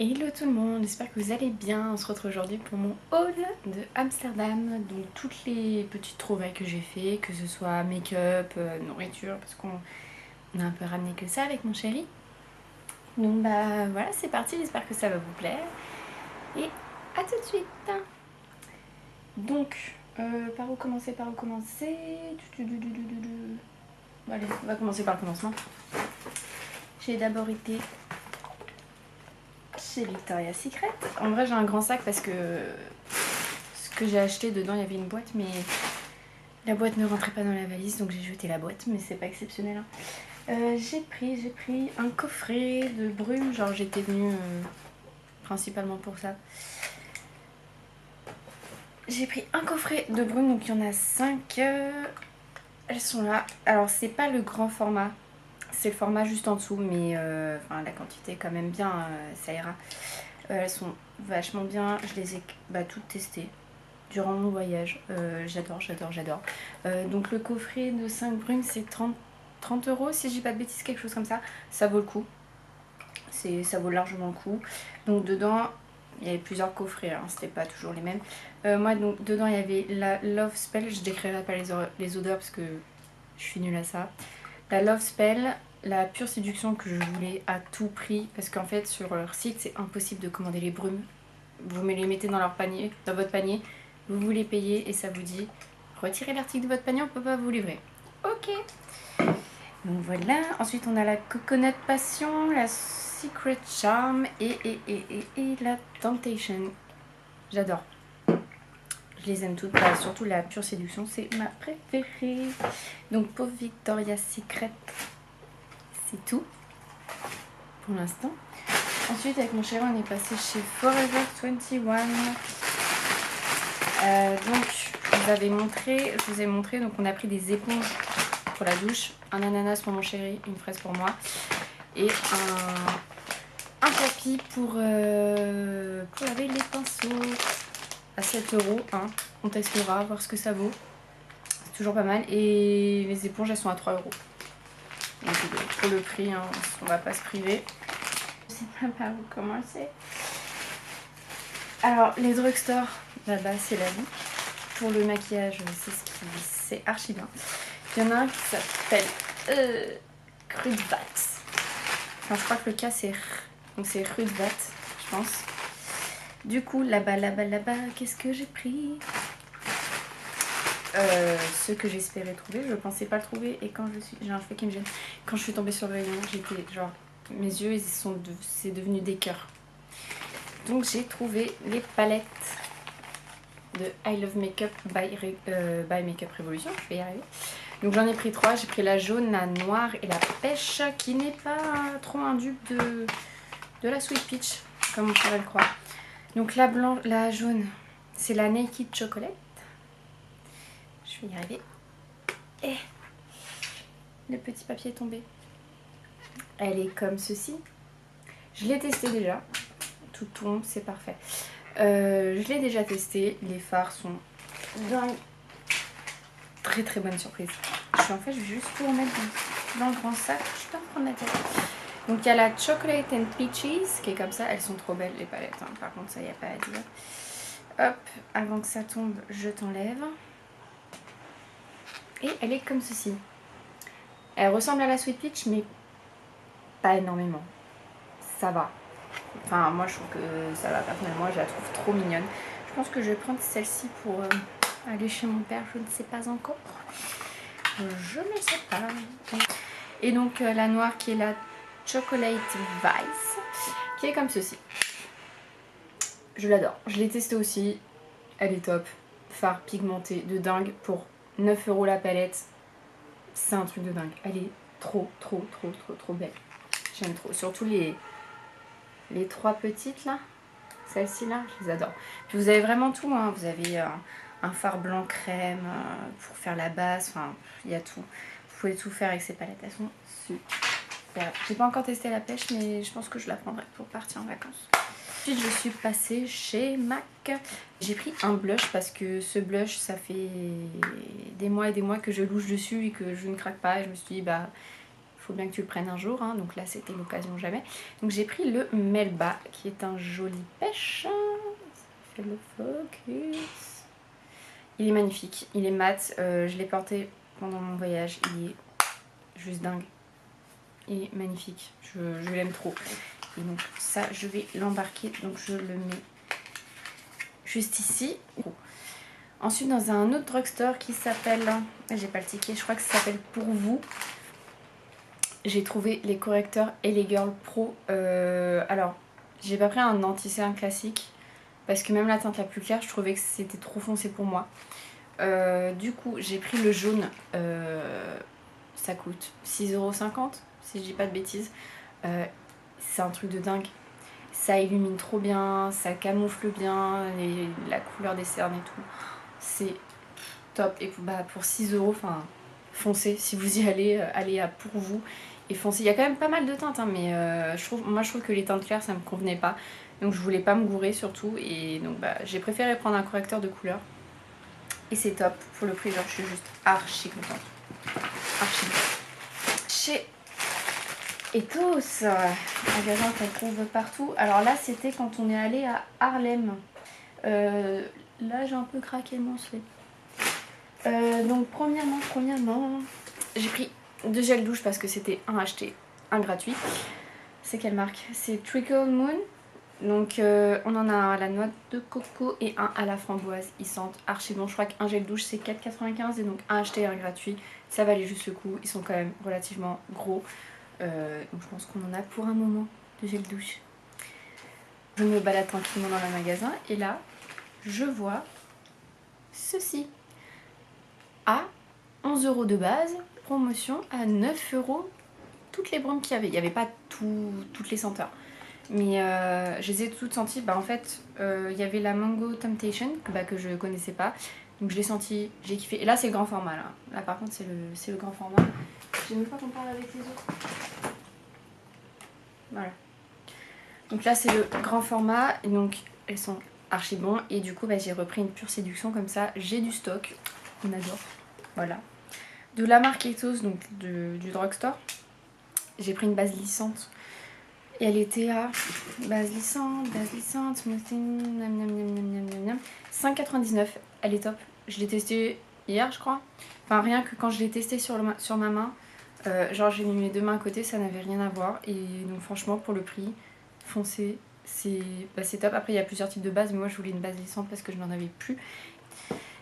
Hello tout le monde, j'espère que vous allez bien. On se retrouve aujourd'hui pour mon haul de Amsterdam. Donc toutes les petites trouvailles que j'ai fait, que ce soit make-up, nourriture, parce qu'on a un peu ramené que ça avec mon chéri. Donc bah voilà, c'est parti, j'espère que ça va vous plaire. Et à tout de suite. Donc, par où commencer, Bon, allez, on va commencer par le commencement. J'ai d'abord été chez Victoria's Secret. En vrai j'ai un grand sac parce que ce que j'ai acheté dedans il y avait une boîte mais la boîte ne rentrait pas dans la valise donc j'ai jeté la boîte, mais c'est pas exceptionnel hein. J'ai pris un coffret de brume, genre j'étais venue principalement pour ça. J'ai pris un coffret de brume, donc il y en a 5. Elles sont là. Alors c'est pas le grand format, c'est le format juste en dessous, mais enfin, la quantité est quand même bien, ça ira. Elles sont vachement bien, je les ai toutes testées durant mon voyage. J'adore. Donc le coffret de 5 brumes c'est 30 € si je dis pas de bêtises, quelque chose comme ça. Ça vaut le coup, ça vaut largement le coup. Donc dedans il y avait plusieurs coffrets, hein, c'était pas toujours les mêmes. Moi donc dedans il y avait la Love Spell, je décrirai pas les odeurs parce que je suis nulle à ça. La Love Spell, la pure séduction que je voulais à tout prix, parce qu'en fait sur leur site c'est impossible de commander les brumes. Vous me les mettez dans leur panier, dans votre panier, vous les payez et ça vous dit retirez l'article de votre panier, on peut pas vous livrer. Ok. Donc voilà. Ensuite on a la Coconut Passion, la Secret Charm et la Temptation. J'adore. Je les aime toutes, surtout la pure séduction, c'est ma préférée. Donc pour Victoria's Secret, c'est tout pour l'instant. Ensuite avec mon chéri on est passé chez Forever 21. Donc je vous ai montré, donc on a pris des éponges pour la douche, un ananas pour mon chéri, une fraise pour moi et un tapis pour laver les pinceaux à 7 € hein. On testera, voir ce que ça vaut, c'est toujours pas mal. Et les éponges elles sont à 3 €. Donc pour le prix hein, on va pas se priver. Je sais pas par où commencer. Alors les drugstores là-bas c'est la vie. Pour le maquillage c'est archi bien. Il y en a un qui s'appelle Kruidvat. Enfin je crois que le cas c'est Kruidvat je pense. Du coup là-bas qu'est-ce que j'ai pris? Ce que j'espérais trouver, je pensais pas le trouver. Et quand j'ai un feu qui me gêne, quand je suis tombée sur le rayon j'étais genre, mes yeux c'est devenu des cœurs. Donc j'ai trouvé les palettes de I Love Makeup by Makeup Revolution, je vais y arriver. Donc j'en ai pris 3, j'ai pris la jaune, la noire et la pêche, qui n'est pas trop un dupe de la Sweet Peach, comme on pourrait le croire. Donc la jaune, c'est la Naked Chocolate. Je vais y arriver. Et le petit papier est tombé. Elle est comme ceci. Je l'ai testée déjà. Tout tombe, c'est parfait. Je l'ai déjà testé. Les fards sont dingues. Très très bonne surprise. En fait, je vais juste tout remettre dans le grand sac. Je peux pas me prendre la tête. Donc il y a la Chocolate and Peaches qui est comme ça. Elles sont trop belles les palettes. Hein. Par contre, ça y a pas à dire. Hop, avant que ça tombe, je t'enlève. Et elle est comme ceci. Elle ressemble à la Sweet Peach, mais pas énormément. Ça va. Enfin, moi je trouve que ça va. Personnellement, je la trouve trop mignonne. Je pense que je vais prendre celle-ci pour aller chez mon père. Je ne sais pas encore. Je ne sais pas. Et donc la noire qui est la Chocolate Vice, qui est comme ceci. Je l'adore. Je l'ai testée aussi. Elle est top. Fard pigmenté de dingue pour 9 € la palette. C'est un truc de dingue. Elle est trop belle. J'aime trop. Surtout les 3 petites là. Celles-ci là, je les adore. Puis vous avez vraiment tout. Hein. Vous avez un fard blanc crème pour faire la base. Enfin, il y a tout. Vous pouvez tout faire avec ces palettes. Elles sont super. J'ai pas encore testé la pêche, mais je pense que je la prendrai pour partir en vacances. Ensuite, je suis passée chez MAC. J'ai pris un blush parce que ce blush, ça fait des mois et des mois que je louche dessus et que je ne craque pas. Et je me suis dit, bah, faut bien que tu le prennes un jour, hein, donc là c'était l'occasion jamais. Donc j'ai pris le Melba qui est un joli pêche. Fais le focus. Il est magnifique, il est mat, je l'ai porté pendant mon voyage, il est juste dingue. Il est magnifique, je l'aime trop. Et donc ça je vais l'embarquer, donc je le mets juste ici. Ensuite dans un autre drugstore qui s'appelle, j'ai pas le ticket, je crois que ça s'appelle Pour Vous. J'ai trouvé les correcteurs Elegirl Pro. Alors, j'ai pas pris un anti-cerne classique parce que même la teinte la plus claire, je trouvais que c'était trop foncé pour moi. Du coup, j'ai pris le jaune. Ça coûte 6,50 € si je dis pas de bêtises. C'est un truc de dingue. Ça illumine trop bien, ça camoufle bien la couleur des cernes et tout. C'est top. Et pour 6 €, enfin, foncez. Si vous y allez, allez à Pour Vous. Et foncez. Il y a quand même pas mal de teintes, hein, mais moi je trouve que les teintes claires ça me convenait pas. Donc je voulais pas me gourer surtout. Et donc j'ai préféré prendre un correcteur de couleur. Et c'est top. Pour le prix, genre, je suis juste archi contente. Archi. Chez Ethos, magasin qu'on trouve partout. Alors là, c'était quand on est allé à Harlem. Là, j'ai un peu craqué mon slip. Donc premièrement, j'ai pris 2 gels douche parce que c'était un acheté, un gratuit. C'est quelle marque? C'est Trickle Moon. Donc on en a un à la noix de coco et un à la framboise. Ils sentent archi bon. Je crois qu'un gel douche c'est 4,95 € et donc un acheté et un gratuit. Ça valait juste le coup. Ils sont quand même relativement gros. Donc je pense qu'on en a pour un moment de gel douche. Je me balade tranquillement dans le magasin et là je vois ceci. À 11 € de base, promotion à 9 € toutes les brumes qu'il y avait. Il n'y avait pas toutes les senteurs. Mais je les ai toutes senties. En fait, il y avait la Mango Temptation que je connaissais pas. Donc je l'ai senti, j'ai kiffé. Et là, c'est le grand format. Là par contre, c'est le grand format. J'aime même pas qu'on parle avec les autres. Voilà. Donc là, c'est le grand format. Et donc, elles sont archi bon. Et du coup, j'ai repris une pure séduction comme ça. J'ai du stock. On adore. Voilà. De la marque Ethos, donc du drugstore. J'ai pris une base lissante. Et elle était à base lissante, smoothing, 5,99 €. Elle est top. Je l'ai testée hier, je crois. Enfin, rien que quand je l'ai testée sur ma main, genre j'ai mis mes 2 mains à côté, ça n'avait rien à voir. Et donc franchement, pour le prix, foncez, c'est top. Après, il y a plusieurs types de bases, mais moi je voulais une base lissante parce que je n'en avais plus.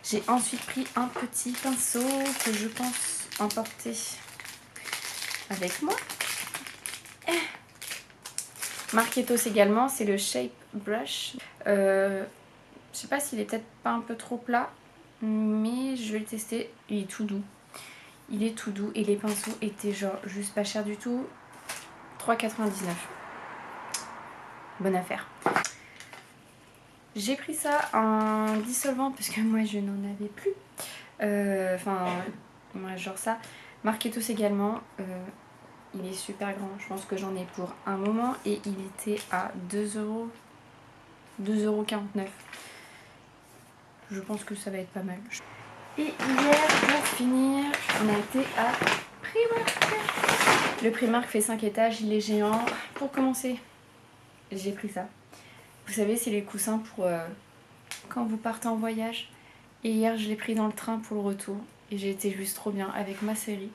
J'ai ensuite pris un petit pinceau que je pense emporter avec moi. Marque Ethos également, c'est le Shape Brush. Je sais pas s'il est peut-être pas un peu trop plat, mais je vais le tester. Il est tout doux. Il est tout doux et les pinceaux étaient genre juste pas chers du tout. 3,99 €. Bonne affaire. J'ai pris ça en dissolvant parce que moi je n'en avais plus. Moi genre ça. Marque Ethos également. Il est super grand, je pense que j'en ai pour un moment et il était à 2,49 €. Je pense que ça va être pas mal. Et hier, pour finir, on a été à Primark. Le Primark fait 5 étages, il est géant. Pour commencer, j'ai pris ça. Vous savez, c'est les coussins pour quand vous partez en voyage. Et hier, je l'ai pris dans le train pour le retour. Et j'ai été juste trop bien avec ma série.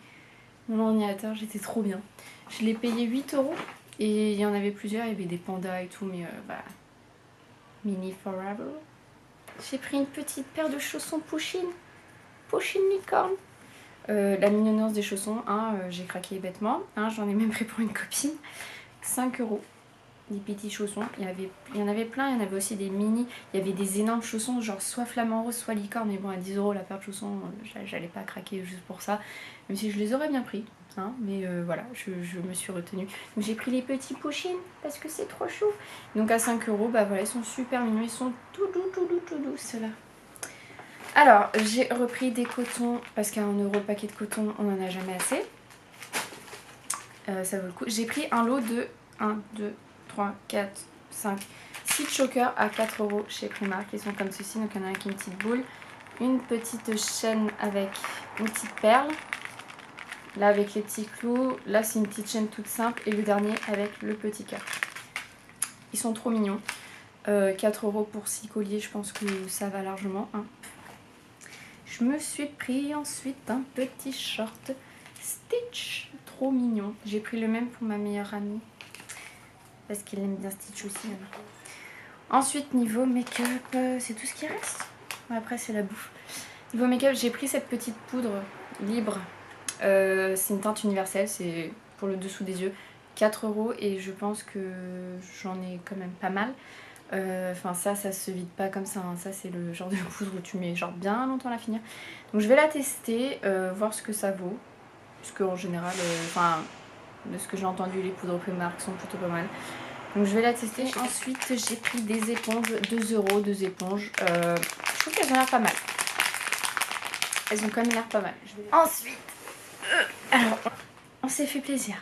Mon ordinateur, j'étais trop bien. Je l'ai payé 8 € et il y en avait plusieurs, il y avait des pandas et tout, mais mini forever. J'ai pris une petite paire de chaussons Pusheen licorne. La mignonnance des chaussons, j'ai craqué bêtement, j'en ai même pris pour une copine. 5 €. Des petits chaussons, il y en avait plein, il y en avait aussi des mini, il y avait des énormes chaussons genre soit flamant rose soit licorne, mais bon à 10 € la paire de chaussons, j'allais pas craquer juste pour ça, même si je les aurais bien pris, mais voilà, je me suis retenue. Donc j'ai pris les petits Pusheen parce que c'est trop chou. Donc à 5 €, voilà, ils sont super mignons, ils sont tout doux ceux-là. Alors j'ai repris des cotons parce qu'à 1 € le paquet de coton on n'en a jamais assez. Ça vaut le coup. J'ai pris un lot de 1, 2, 3, 4, 5, 6 chokers à 4 € chez Primark. Ils sont comme ceci, donc il y en a un avec une petite boule, une petite chaîne avec une petite perle, Là avec les petits clous, là c'est une petite chaîne toute simple et le dernier avec le petit cœur. Ils sont trop mignons. 4 € pour 6 colliers, je pense que ça va largement. Hein. Je me suis pris ensuite un petit short Stitch, trop mignon. J'ai pris le même pour ma meilleure amie parce qu'elle aime bien Stitch aussi. Ensuite niveau make-up, c'est tout ce qui reste. Après c'est la bouffe. Niveau make-up, j'ai pris cette petite poudre libre. C'est une teinte universelle, c'est pour le dessous des yeux. 4 € et je pense que j'en ai quand même pas mal. Enfin ça se vide pas comme ça, hein. Ça c'est le genre de poudre où tu mets genre bien longtemps à la finir. Donc je vais la tester, voir ce que ça vaut. Parce qu'en général, enfin de ce que j'ai entendu, les poudres Primark sont plutôt pas mal. Donc je vais la tester. Ensuite j'ai pris des éponges, 2 €, 2 éponges. Je trouve qu'elles ont l'air pas mal. Elles ont quand même l'air pas mal. Ensuite, alors on s'est fait plaisir.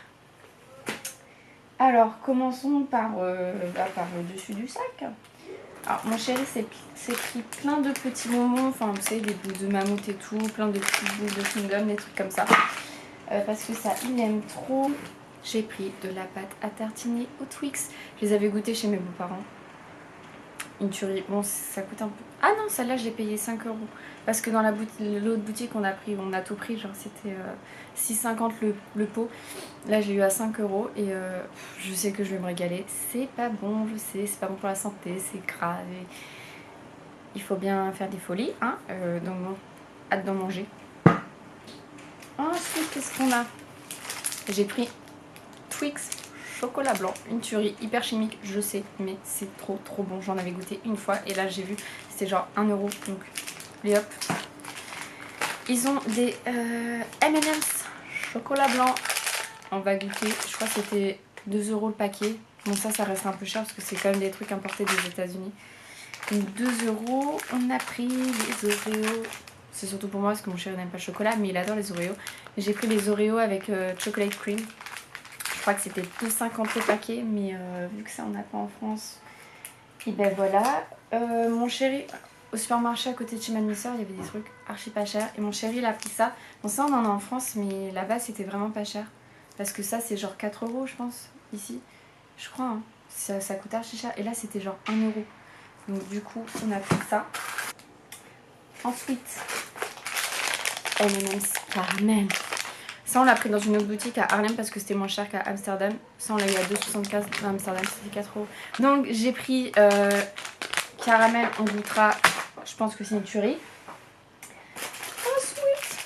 Alors, commençons par le dessus du sac. Alors, mon chéri s'est pris plein de petits bonbons, enfin, vous savez, des bouts de mammouth et tout, plein de petits bouts de chewing-gum, des trucs comme ça. Parce que ça, il aime trop. J'ai pris de la pâte à tartiner au Twix. Je les avais goûtés chez mes beaux-parents. Une tuerie. Bon, ça coûte un peu... Ah non, celle-là, je l'ai payé 5 €. Parce que dans l'autre boutique, on a tout pris. Genre, c'était 6,50 le pot. Là, j'ai eu à 5 €. Et je sais que je vais me régaler. C'est pas bon, je sais. C'est pas bon pour la santé. C'est grave. Et il faut bien faire des folies. Hein, donc, bon, hâte d'en manger. Ensuite, qu'est-ce qu'on a? J'ai pris Twix chocolat blanc, une tuerie hyper chimique, je sais, mais c'est trop bon. J'en avais goûté une fois et là j'ai vu, c'était genre 1 €, donc les hop. Ils ont des M&M's chocolat blanc, on va goûter, je crois que c'était 2 € le paquet. Bon ça reste un peu cher parce que c'est quand même des trucs importés des États-Unis. Donc 2 €, on a pris les Oreos. C'est surtout pour moi parce que mon chéri n'aime pas le chocolat, mais il adore les Oreos. J'ai pris les Oreos avec chocolate cream. Je crois que c'était 2,50 le paquet, mais vu que ça on n'a pas en France, et ben voilà. Mon chéri, au supermarché à côté de chez ma demi-sœur, il y avait des trucs archi pas chers. Et mon chéri il a pris ça. Bon ça on en a en France, mais là-bas c'était vraiment pas cher. Parce que ça c'est genre 4 € je pense, ici. Je crois, hein. Ça coûte archi cher. Et là c'était genre 1 €. Donc du coup on a pris ça. Ensuite, M&M's caramel. Ça on l'a pris dans une autre boutique à Harlem parce que c'était moins cher qu'à Amsterdam. Ça on l'a eu à 2,75 à Amsterdam, c'était 4 €. Donc j'ai pris caramel, on goûtera, je pense que c'est une tuerie. Ensuite,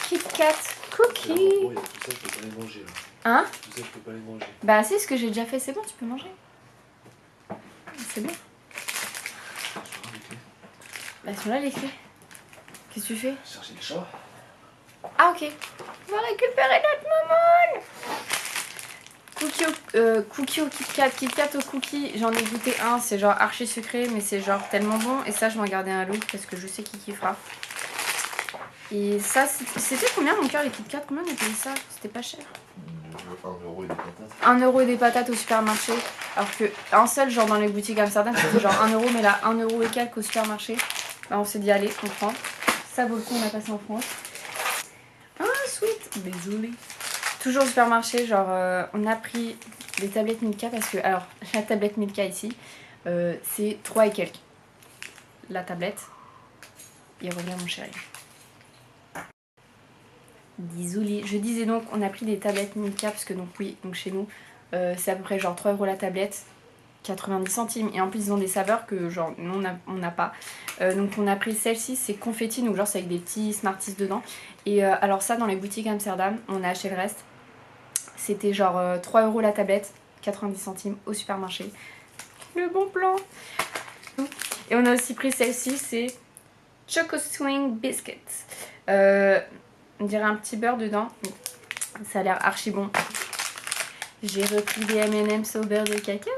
Kit Kat cookie. Tout ça je peux pas les manger là. Hein? Tout ça je peux pas les manger. Bah c'est ce que j'ai déjà fait, c'est bon, tu peux manger. C'est bon. Bah sont là les clés. Qu'est-ce que tu fais? Chercher le chat. Ah ok. On va récupérer notre maman. Cookie au Kit Kat. Kit Kat au cookie, j'en ai goûté un, c'est genre archi sucré, mais c'est genre tellement bon. Et ça, je m'en gardais un lot parce que je sais qui kiffera. Et ça, c'était combien mon cœur les Kit Kat? Combien on a payé ça? C'était pas cher. 1 € et des patates. 1 € et des patates au supermarché. Alors que un seul, genre dans les boutiques Amsterdam, c'était genre 1 €, mais là 1 € et quelques au supermarché. Bah, on s'est dit, allez, on prend. Ça vaut le coup, on a passé en France. Ensuite, désolé. Toujours au supermarché, genre on a pris des tablettes Milka parce que, alors la tablette Milka ici, c'est 3 et quelques. La tablette, il revient mon chéri. Désolé, je disais donc on a pris des tablettes Milka parce que donc oui, donc chez nous c'est à peu près genre 3 € la tablette, 90 centimes et en plus ils ont des saveurs que genre nous on n'a pas. Donc on a pris celle-ci, c'est confetti, donc genre c'est avec des petits Smarties dedans. Et alors ça dans les boutiques Amsterdam, on a acheté le reste. C'était genre 3 € la tablette, 90 centimes au supermarché. Le bon plan. Et on a aussi pris celle-ci, c'est Choco Swing Biscuits. On dirait un petit beurre dedans. Ça a l'air archi bon. J'ai repris des M&M's au beurre de cacahuète.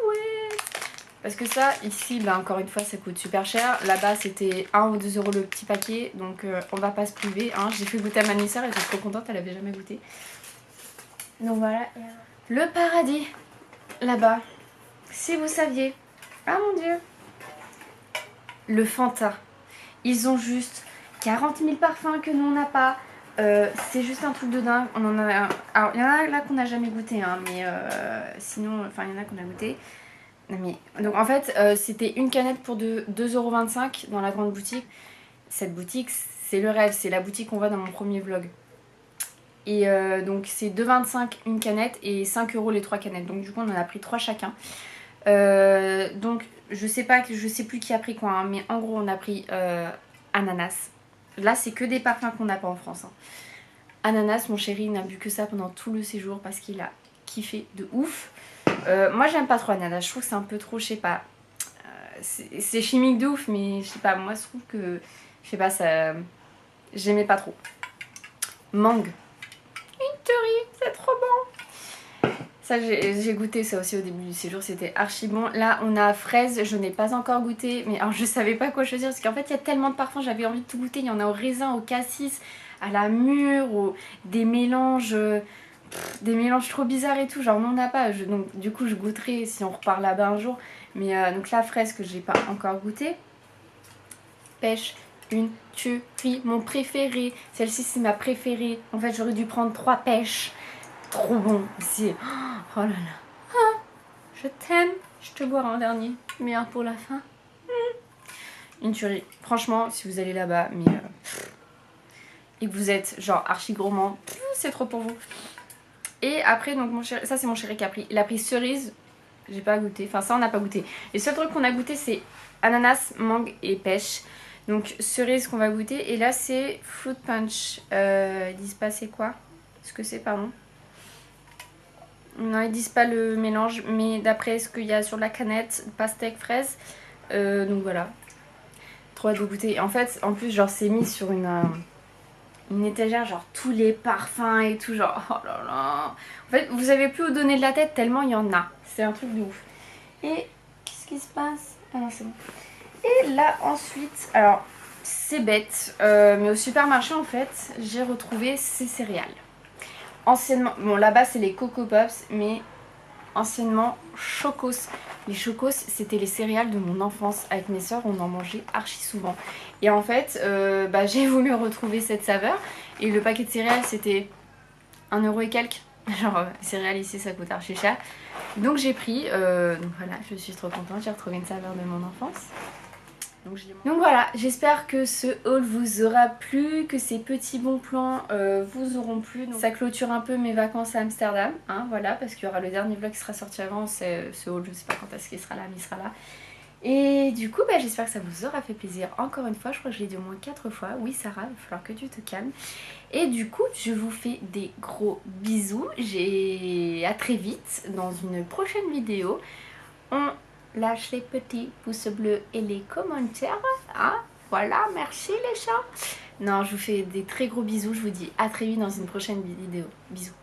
Parce que ça, ici, bah, encore une fois, ça coûte super cher. Là-bas, c'était 1 ou 2 € le petit paquet. Donc, on va pas se priver. Hein. J'ai fait goûter à ma nièce, elle était trop contente, elle avait jamais goûté. Donc voilà. Le paradis, là-bas. Si vous saviez. Ah mon dieu. Le Fanta. Ils ont juste 40 000 parfums que nous, on n'a pas. c'est juste un truc de dingue. On en a... Alors, il y en a là qu'on n'a jamais goûté, hein, mais sinon, enfin, il y en a qu'on a goûté. Non, mais... Donc, en fait, c'était une canette pour 2,25 € dans la grande boutique. Cette boutique, c'est le rêve. C'est la boutique qu'on voit dans mon premier vlog. Et donc, c'est 2,25 € une canette et 5 € les 3 canettes. Donc, du coup, on en a pris 3 chacun. Donc, je sais plus qui a pris quoi, hein, mais en gros, on a pris ananas. Là, c'est que des parfums qu'on n'a pas en France. Hein. Ananas, mon chéri n'a bu que ça pendant tout le séjour parce qu'il a kiffé de ouf. Moi, j'aime pas trop ananas. Je trouve que c'est un peu trop, je sais pas. C'est chimique de ouf, mais je sais pas. Moi, je trouve que, je sais pas, ça. J'aimais pas trop. Mangue. Une tuerie, c'est trop bon. Ça, j'ai goûté ça aussi au début du séjour, c'était archi bon. Là, on a fraise, je n'ai pas encore goûté, mais alors je savais pas quoi choisir parce qu'en fait, il y a tellement de parfums, j'avais envie de tout goûter. Il y en a au raisin, au cassis, à la mûre, des mélanges trop bizarres et tout. Genre, on n'en a pas. Donc, du coup, je goûterai si on repart là-bas un jour. Mais donc, la fraise que j'ai pas encore goûté. Pêche, une tuerie, mon préféré. Celle-ci, c'est ma préférée. En fait, j'aurais dû prendre 3 pêches. Trop bon aussi. Oh là là. Ah, je t'aime. Je te boirai en dernier. Mais un pour la fin. Une tuerie. Franchement, si vous allez là-bas, mais et que vous êtes genre archi gourmand, c'est trop pour vous. Et après, donc mon chéri, ça c'est mon chéri qui a pris. Il a pris cerise. J'ai pas goûté. Enfin, ça on n'a pas goûté. Les seuls trucs qu'on a goûté, c'est ananas, mangue et pêche. Donc cerise qu'on va goûter. Et là, c'est fruit punch. Ils disent pas c'est quoi? Ce que c'est, pardon. Non, ils disent pas le mélange, mais d'après ce qu'il y a sur la canette, pastèque fraise. Donc voilà. Trop hâte de goûter. En fait, en plus, genre, c'est mis sur une étagère, genre tous les parfums et tout, genre, oh là là. En fait, vous avez plus où donner de la tête tellement il y en a. C'est un truc de ouf. Et qu'est-ce qui se passe? Ah non, c'est bon. Et là, ensuite, alors, c'est bête, mais au supermarché, en fait, j'ai retrouvé ces céréales. Anciennement, bon là-bas c'est les Coco Pops, mais anciennement Chocos. Les Chocos c'était les céréales de mon enfance. Avec mes soeurs on en mangeait archi souvent. Et en fait j'ai voulu retrouver cette saveur. Et le paquet de céréales c'était 1 € et quelques. Genre les céréales ici ça coûte archi cher. Donc j'ai pris, donc voilà, je suis trop contente, j'ai retrouvé une saveur de mon enfance. Donc voilà, j'espère que ce haul vous aura plu, que ces petits bons plans vous auront plu. Donc, ça clôture un peu mes vacances à Amsterdam, hein, voilà, parce qu'il y aura le dernier vlog qui sera sorti avant, ce haul, je sais pas quand est-ce qu'il sera là, mais il sera là. Et du coup, j'espère que ça vous aura fait plaisir. Encore une fois, je crois que je l'ai dit au moins 4 fois. Oui Sarah, il va falloir que tu te calmes. Et du coup, je vous fais des gros bisous. À très vite dans une prochaine vidéo. On lâche les petits pouces bleus et les commentaires. Hein, voilà, merci les chats. Non, je vous fais des très gros bisous. Je vous dis à très vite dans une prochaine vidéo. Bisous.